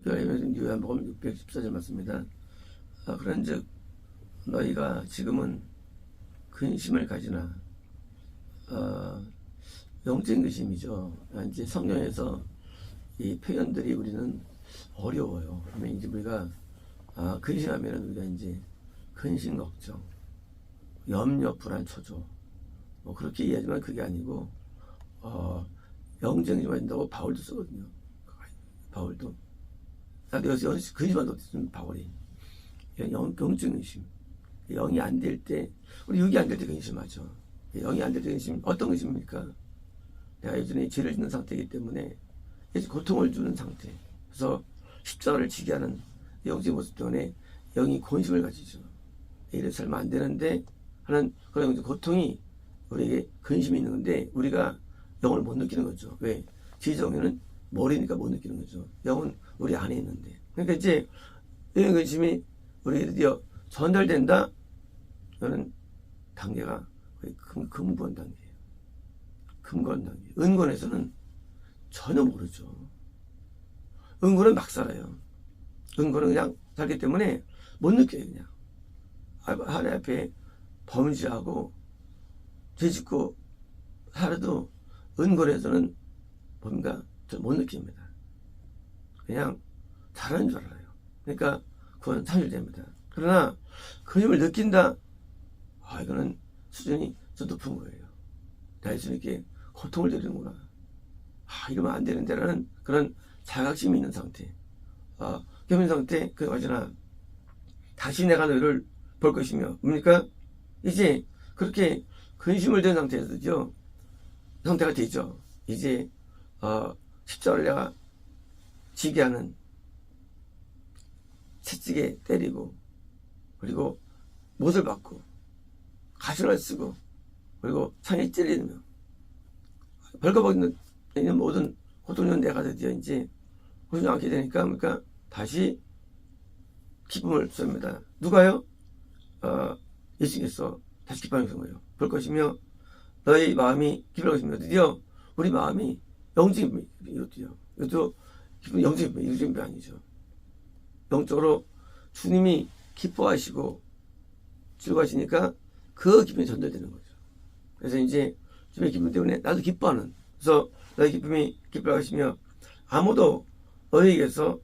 요한복음 614절 맞습니다. 그런즉 너희가 지금은 근심을 가지나 영적인 근심이죠. 이제 성경에서 이 표현들이 우리는 어려워요. 그러면 이제 우리가 근심하면은 우리가 이제 근심 걱정, 염려 불안 초조 뭐 그렇게 이해하지만 그게 아니고 영적인 근심을 가진다고 바울도 쓰거든요. 바울도 여기서 근심한다고 했으면 바울이 영적인 근심, 영이 안 될 때, 우리 육이 안 될 때 근심하죠. 영이 안 될 때 근심, 어떤 근심입니까? 내가 예전에 죄를 짓는 상태이기 때문에 고통을 주는 상태. 그래서 십자가를 지게 하는 영적인 모습 때문에 영이 근심을 가지죠. 이래 살면 안 되는데 하는 그런 고통이 우리에게 근심이 있는 건데 우리가 영을 못 느끼는 거죠. 왜? 지정에는 머리니까 못 느끼는 거죠. 영은 우리 안에 있는데. 그러니까 이제 영의 근심이 우리에게 드디어 전달된다. 이거는 단계가 거의 근본 단계예요. 근본 단계. 은권에서는 전혀 모르죠. 은권은 막 살아요. 은권은 그냥 살기 때문에 못 느껴요. 그냥 하나님 앞에 범죄하고 죄짓고 살아도 은권에서는 뭔가 못 느낍니다. 그냥 잘하는 줄 알아요. 그러니까 그건 상실됩니다. 그러나 근심을 느낀다. 이거는 수준이 좀 높은 거예요. 내가 예수님께 고통을 드리는구나. 이러면 안 되는데라는 그런 자각심이 있는 상태. 겸인 상태, 그 맞으나 다시 내가 너희를 볼 것이며, 뭡니까? 이제 그렇게 근심을 된 상태에서죠. 상태가 되죠. 이제 십자가를 내가 지게 하는 채찍에 때리고 그리고 못을 받고 가시를 쓰고 그리고 창에 찔리며 벌거벗는 모든 고통은 내가 드디어 이제 고통을 않게 되니까 그러니까 다시 기쁨을 쏩니다. 누가요? 예수께서 다시 기쁨을 준 거예요. 볼 것이며 너희 마음이 기쁠 것이며 드디어 우리 마음이 영적인 이것도요. 이것도 기쁨 영적인 게 아니죠. 영적으로 주님이 기뻐하시고 즐거워하시니까 그 기쁨이 전달되는 거죠. 그래서 이제 주님의 기쁨 때문에 나도 기뻐하는. 그래서 너희 기쁨이 기뻐하시며 아무도 너희에게서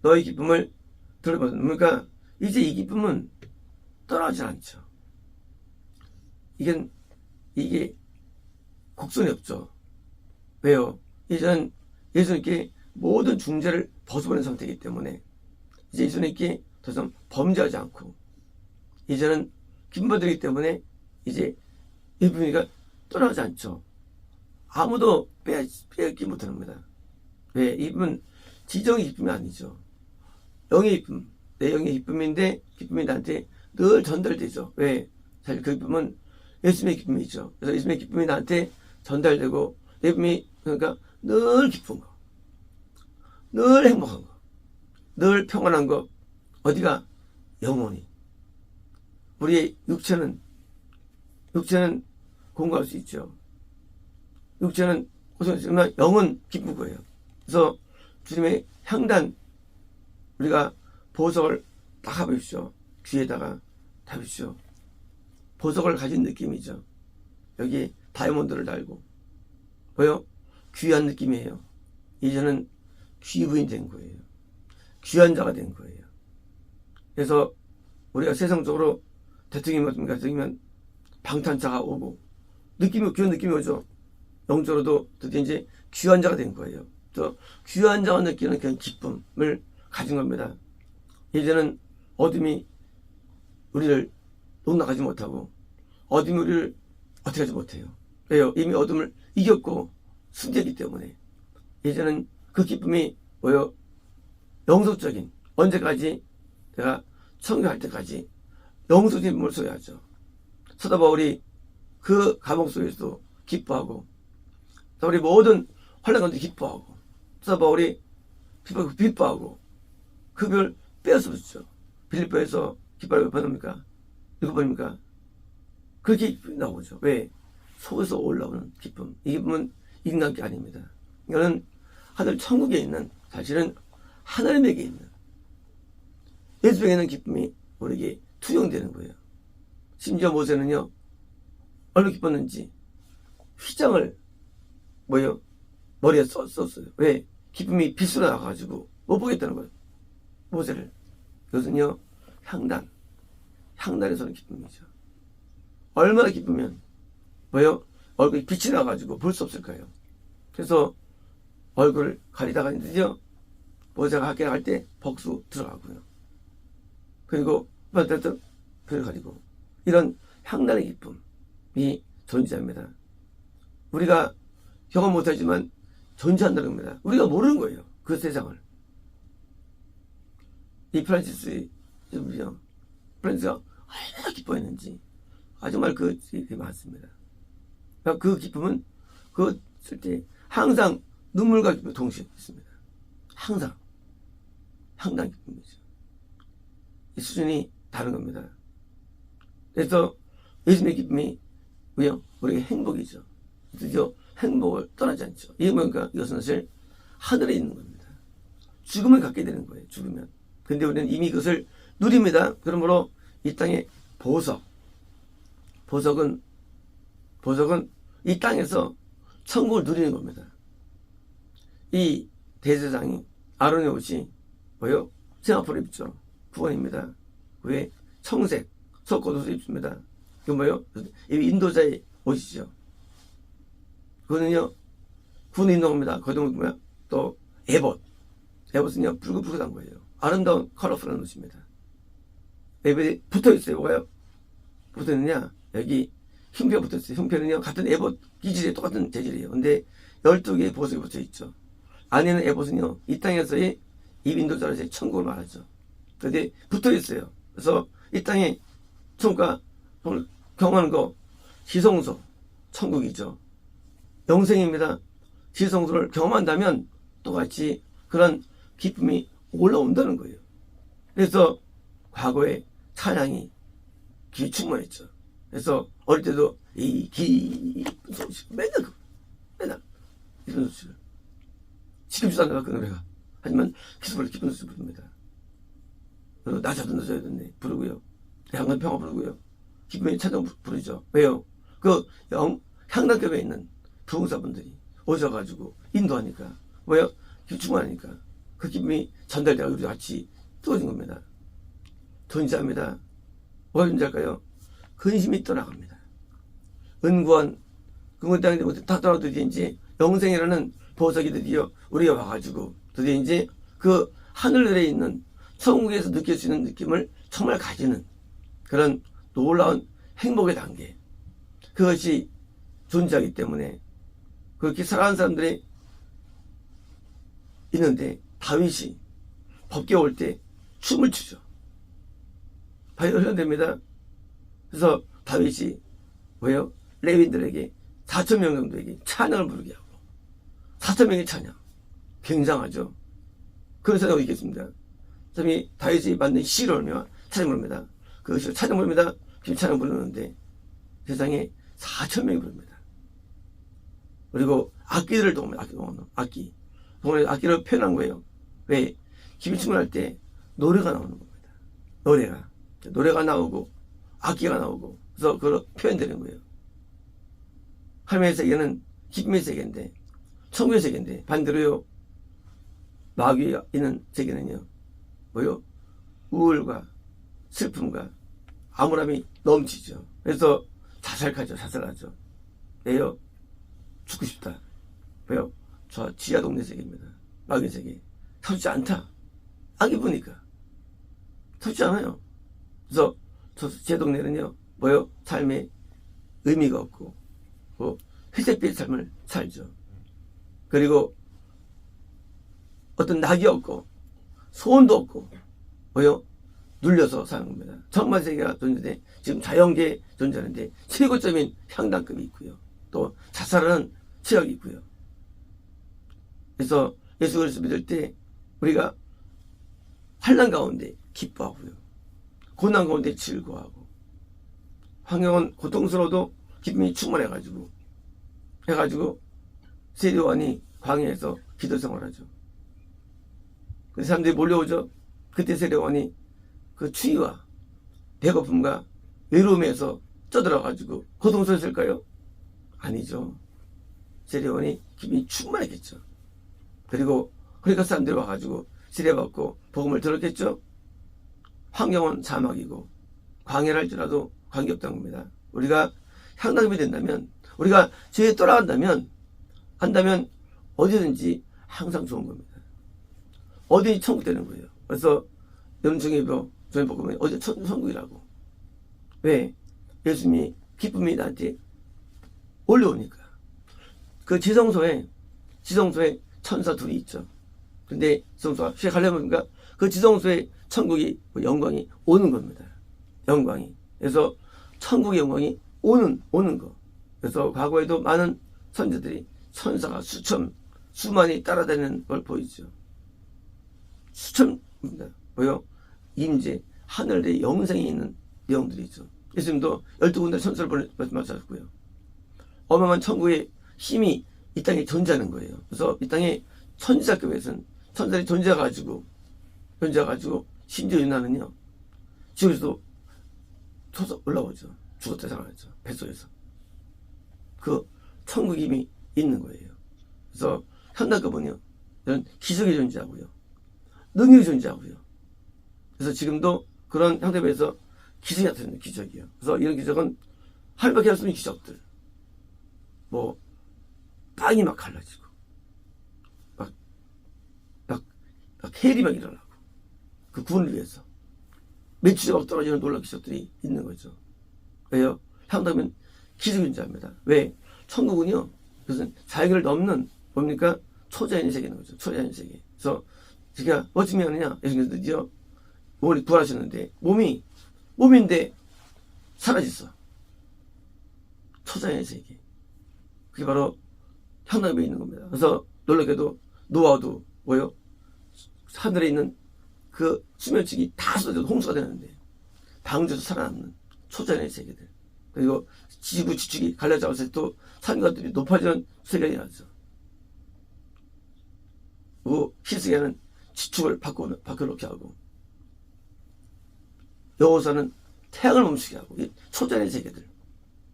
너희 기쁨을 들어보는. 그러니까 이제 이 기쁨은 떠나지 않죠. 이게 곡선이 없죠. 왜요? 이제는 예수님께 모든 중재를 벗어버린 상태이기 때문에 이제 예수님께 더 이상 범죄하지 않고 이제는 기쁨 받기 때문에 이제 이 기쁨이가 떠나지 않죠. 아무도 빼앗기 못합니다. 왜? 이 기쁨은 지정의 기쁨이 아니죠. 영의 기쁨, 내 영의 기쁨인데 기쁨이 나한테 늘 전달되죠. 왜? 사실 그 기쁨은 예수님의 기쁨이죠. 그래서 예수님의 기쁨이 나한테 전달되고 내 기쁨이 그러니까 늘 기쁜 거, 늘 행복한 거, 늘 평안한 거. 어디가? 영원히. 우리의 육체는 공부할 수 있죠. 육체는 고생했지만 영은 기쁜 거예요. 그래서 주님의 향단 우리가 보석을 딱 해보십시오. 귀에다가 달으십시오. 보석을 가진 느낌이죠. 여기 다이아몬드를 달고 뭐요? 귀한 느낌이에요. 이제는 귀부인 된 거예요. 귀한 자가 된 거예요. 그래서 우리가 세상적으로 대통령이면 방탄차가 오고 귀한 느낌이 오죠. 영적으로도 드디어 이제 귀한 자가 된 거예요. 또 귀한 자가 느끼는 그런 기쁨을 가진 겁니다. 이제는 어둠이 우리를 농락하지 못하고 어둠이 우리를 어떻게 하지 못해요. 왜요? 이미 어둠을 이겼고 승리했기 때문에 이제는 그 기쁨이 뭐요? 영속적인, 언제까지? 내가 청교할 때까지 영속적인 기쁨을 소유하죠. 사도 바울이 그 감옥 속에서도 기뻐하고 우리 모든 환난 가운데 기뻐하고 사도 바울이 기뻐하고 그 별 빼앗았죠. 빌립보에서 기뻐를 몇 번입니까? 7번입니까? 그렇게 기쁨이 나오죠. 왜? 속에서 올라오는 기쁨. 이 기쁨은 인간께 아닙니다. 이거는 하늘 천국에 있는 사실은 하나님에게 있는 예수에게 있는 기쁨이 우리에게 투영되는 거예요. 심지어 모세는요, 얼마나 기뻤는지 휘장을 머리에 썼어요. 왜? 기쁨이 빛으로 나가가지고 못 보겠다는 거예요. 모세를. 이것은요, 향단에서는 기쁨이죠. 얼마나 기쁘면 얼굴이 빛이 나가지고 볼 수 없을까요? 그래서 얼굴을 가리다가 드디어 모세가 학교 나갈 때 복수 들어가고요. 그리고 반대쪽 별 가리고 이런 향단의 기쁨이 존재합니다. 우리가 경험 못하지만 존재한다는 겁니다. 우리가 모르는 거예요. 그 세상을. 이 프란시스가 얼마나 기뻐했는지 정말 그게 많습니다. 그 기쁨은 그쓸 때 항상 눈물과 기쁨이 동시에 있습니다. 항상 향단 기쁨이죠. 이 수준이 다른 겁니다. 그래서 예수님의 기쁨이 우리의 행복이죠. 드디어 행복을 떠나지 않죠. 이것은 사실 하늘에 있는 겁니다. 죽음을 갖게 되는 거예요. 죽으면. 근데 우리는 이미 그것을 누립니다. 그러므로 이 땅의 보석은 이 땅에서 천국을 누리는 겁니다. 이 대제사장이 아론의 옷이 세마포를 입죠. 구원입니다. 왜? 청색 속옷을 입습니다. 이거 이 인도자의 옷이죠. 그거는요, 군 인도입니다. 거기도 또 에봇은요, 붉은한 거예요. 아름다운 컬러풀한 옷입니다. 에봇이 붙어 있어요. 뭐가요? 붙어 있느냐? 여기 흉표가 붙어 있어요. 흉표는요, 같은 에봇 기질이 똑같은 재질이에요. 근데 12개의 보석이 붙어 있죠. 안에는 에봇은요, 이 땅에서의 이 인도자로서의 천국을 말하죠. 그런데 붙어 있어요. 그래서 이 땅에 천국과 경험하는 거, 지성소, 천국이죠. 영생입니다. 지성소를 경험한다면 똑같이 그런 기쁨이 올라온다는 거예요. 그래서 과거에 찬양이 귀 충만했죠. 그래서 어릴 때도 이 기쁜 소식 맨날 이런 소식을 지겹지도 않아 그 노래가. 하지만 기쁨을 기쁜 소식 부릅니다. 낮아도 늦어야 되네 부르고요. 양은 평화 부르고요. 기쁨의 찬양 부르죠. 왜요? 향단급에 있는 부흥사분들이 오셔가지고 인도하니까 충만하니까 그 기쁨이 전달되고 우리 같이 뜨거워진 겁니다. 존재합니다. 뭐가 존재할까요? 근심이 떠나갑니다. 은구원 근구 땅에 다 떠나도 드디어 이제 영생이라는 보석이 드디어 우리가 와가지고 드디어 이제 그 하늘에 있는 천국에서 느낄 수 있는 느낌을 정말 가지는 그런 놀라운 행복의 단계, 그것이 존재하기 때문에 그렇게 살아가는 사람들이 있는데 다윗이 법궤 올 때 춤을 추죠. 발현됩니다. 그래서 다윗이 레위인들에게 4,000명 정도에게 찬양을 부르게 하고 4,000명의 찬양 굉장하죠. 그런 찬양이 있겠습니다. 사람이 다윗이 만든 시를 얼마 찬양 부릅니다. 그 시를 찬양 부릅니다. 찬양 부르는데 세상에 4,000명이 부릅니다. 그리고 악기들을 동원합니다. 악기를 표현한 거예요. 왜? 기쁨이 충만할 때 노래가 나오는 겁니다. 노래가 나오고 악기가 나오고 그래서 그걸 표현되는 거예요. 하나님의 세계는 기쁨의 세계인데 천국의 세계인데 반대로요, 마귀에 있는 세계는요 우울과 슬픔과 암울함이 넘치죠. 그래서 자살하죠. 왜요? 죽고 싶다. 왜요? 저 지하 동네 세계입니다. 마귀 세계. 터지지 않다. 안 기쁘니까. 터지지 않아요. 그래서 제 동네는요, 삶에 의미가 없고, 회색빛 삶을 살죠. 그리고 어떤 낙이 없고, 소원도 없고, 눌려서 사는 겁니다. 정말 세계가 존재돼 지금 자연계에 존재하는데 최고점인 향단급이 있고요. 또 자살하는 치약이 있고요. 그래서 예수 그리스도 믿을 때 우리가 환난 가운데 기뻐하고요. 고난 가운데 즐거워하고 환경은 고통스러워도 기쁨이 충만해가지고 세례요한이 광야에서 기도 생활하죠. 그 사람들이 몰려오죠. 그때 세례원이 그 추위와 배고픔과 외로움에서 쪄들어가지고 고통스러웠을까요? 아니죠. 세례원이 기분이 충만했겠죠. 그리고 그러니까 사람들이 와가지고 세례받고 복음을 들었겠죠. 환경은 사막이고 광야를 할지라도 관계없다는 겁니다. 우리가 향락이 된다면, 우리가 죄에 돌아간다면 어디든지 항상 좋은 겁니다. 어디든지 천국 되는 거예요. 그래서 여러분 중에 저희 복음은 어디 천국이라고. 왜? 예수님이 기쁨이 나한테 올려오니까. 그 지성소에 천사 둘이 있죠. 근데 지성소가 가려면 그 지성소에 천국이 영광이 오는 겁니다. 영광이. 그래서 천국의 영광이 오는 거. 그래서 과거에도 많은 선지들이 천사가 수만이 따라다니는 걸 보이죠. 수천입니다. 뭐요? 임재, 하늘의 영생에 있는 내용들이죠. 예수님도 12군데 천사를 말씀하셨고요. 어마어마한 천국의 힘이 이 땅에 존재하는 거예요. 그래서 이 땅에 천지자급에서는 천사들이 존재해가지고 심지어 유나는요, 지옥에서도 솟아 올라오죠. 죽었다 살아나죠. 뱃속에서. 그 천국 힘이 있는 거예요. 그래서 현대급은요, 이런 기적이 존재하고요, 능력이 존재하고요. 그래서 지금도 그런 현대에서 기적이 나타나는 기적이에요. 그래서 이런 기적은 하늘밖에 할 수 없는 기적들. 뭐 땅이 막 갈라지고 막 해일이 막 일어나고 그 구원을 위해서 매출이 막 떨어지는 놀라운 기적들이 있는 거죠. 왜요? 향당하면 기적이 존재합니다. 왜? 천국은요, 그것은 자연을 넘는 뭡니까? 초자연의 세계는 거죠. 초자연의 세계. 그래서 제가 어찌 하느냐? 예수님께서 몸을 구하셨는데 몸인데 사라졌어. 초자연의 세계. 그게 바로 향락에 있는 겁니다. 그래서 놀랍게도 노아도 뭐요? 하늘에 있는 그 수면층이 다 쏟아져도 홍수가 되는데 방주에서 살아남는 초자연의 세계들. 그리고 지구 지축이 갈라져서 또 산과들이 높아지는 세계가 나죠. 그리고 희석에는 지축을 바꿔놓게 하고 여호사는 태양을 멈추게 하고 이 초자연의 세계들.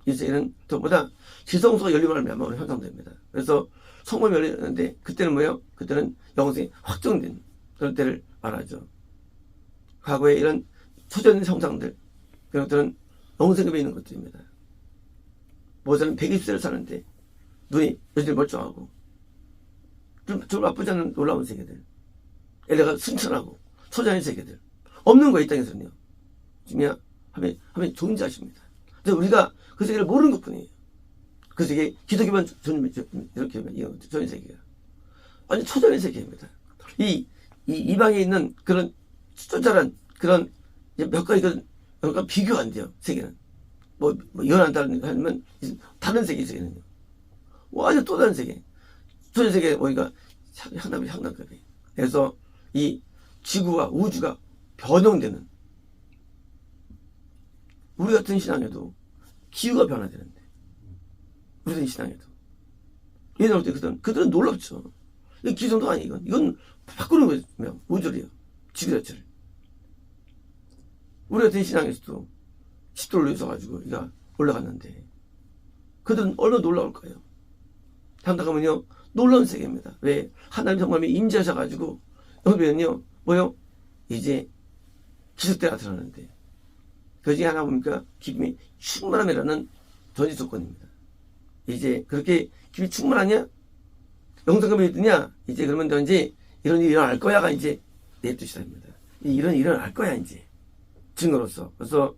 이 세계는 전부다 지성소가 열림을 하면 형성됩니다. 그래서 성범이 열리는데 그때는 뭐예요? 그때는 영생이 확정된 그런 때를 말하죠. 과거에 이런 초전 형상들, 그런 것들은 영생급에 있는 것들입니다. 모세는 120세를 사는데 눈이 여전히 멀쩡하고 좀 나쁘지 않은 놀라운 세계들. 엘리가 순천하고 초전의 세계들. 없는 거예요, 이 땅에서는요. 지금이야 하면 존재하십니다. 그래서 우리가 그 세계를 모르는 것 뿐이에요. 그 세계, 기독교만 이렇게 하면 전 세계가. 완전 초전의 세계입니다. 이방에 있는 그런 쫓아란 그런 몇 가지 비교가 안 돼요, 세계는. 뭐 연한다는 하면 다른 세계는요. 완전 또 다른 세계. 초전 세계 보니까 향락급이. 그래서 이 지구와 우주가 변형되는 우리 같은 신앙에도 기후가 변화되는데 우리 같은 신앙에도 예전 올 때 그들은 놀랍죠. 이건 기성도 아니고 이건 바꾸는 거예요. 우주를요. 지구 자체를. 우리 같은 신앙에서도 10도를 내서가지고 이가 올라갔는데 그들은 얼마나 놀라울까요? 한다가면요 놀라운 세계입니다. 왜? 하나님 성함이 임재하셔가지고 여기는요 뭐요? 이제 기적대가 나타나는데 그 중에 하나 뭡니까? 기쁨이 충만함이라는 전제 조건입니다. 이제 그렇게 기쁨이 충만하냐? 영성감이 있느냐? 이제 그러면 너 이제 이런 일이 일어날 거야가 이제 내 뜻이랍니다. 이런 일이 일어날 거야 이제 증거로서. 그래서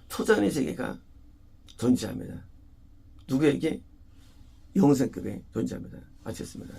초자연의 세계가 존재합니다. 누구에게? 영생급에 존재합니다. 마치겠습니다.